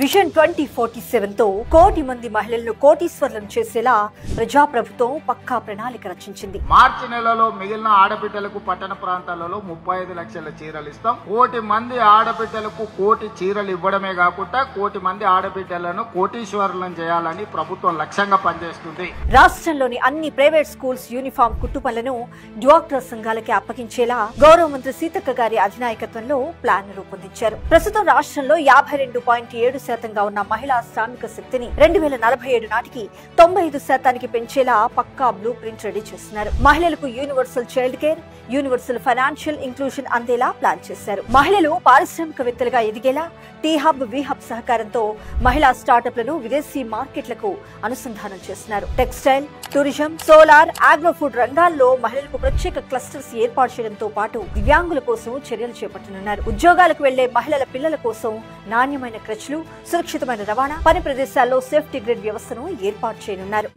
Vision 2047 తో కోటి మంది మహిళలను కోటీశ్వరులను చేసేలా ప్రజాప్రభుత్వం పక్కా ప్రణాళిక రచించింది. మార్చి నెలలో మిగిలిన ఆడబిడ్డలకు పట్టణ ప్రాంతాలలో 35 లక్షల చీరలు ఇస్తాం. కోటి మంది ఆడబిడ్డలకు కోటి చీరలు ఇవ్వడమే కాకుండా కోటి మంది ఆడబిడ్డలను కోటీశ్వరులను చేయాలని ప్రభుత్వం లక్ష్యంగా పనిచేస్తుంది. రాష్ట్రంలోని అన్ని ప్రైవేట్ స్కూల్స్ యూనిఫామ్ కుట్టుపనులను డ్వాక్రా సంఘాలకి అప్పగించేలా గౌరవ మంత్రి సీతక్క గారి అధినాయకత్వంలో ప్లాన్ రూపొందించారు. ప్రస్తుతం రాష్ట్రంలో 52.7% ఉన్న మహిళా శ్రామిక శక్తిని 2047 నాటికి 95% పెంచేలా పక్కా బ్లూ ప్రింట్ రెడీ చేస్తున్నారు. మహిళలకు universal child care, universal financial inclusion అందేలా ప్లాన్ చేశారు. మహిళలు పారిశ్రామికవేత్తలుగా ఎదిగేలా టీ హబ్, వి హబ్ సహకారంతో మహిళా స్టార్టప్లను విదేశీ మార్కెట్లకు అనుసంధానం చేస్తున్నారు. Textile, tourism, solar, agro food రంగాల్లో మహిళలకు ప్రత్యేక క్లస్టర్స్ ఏర్పాటు చేయడంతో పాటు దివ్యాంగుల కోసం చర్యలు చేపట్టనున్నారు. ఉద్యోగాలకు వెళ్లే మహిళల పిల్లల కోసం నాణ్యమైన క్రచ్లు, సురక్షితమైన రవాణా, పని ప్రదేశాల్లో సేఫ్టీ గ్రిడ్ వ్యవస్థను ఏర్పాటు చేయనున్నారు.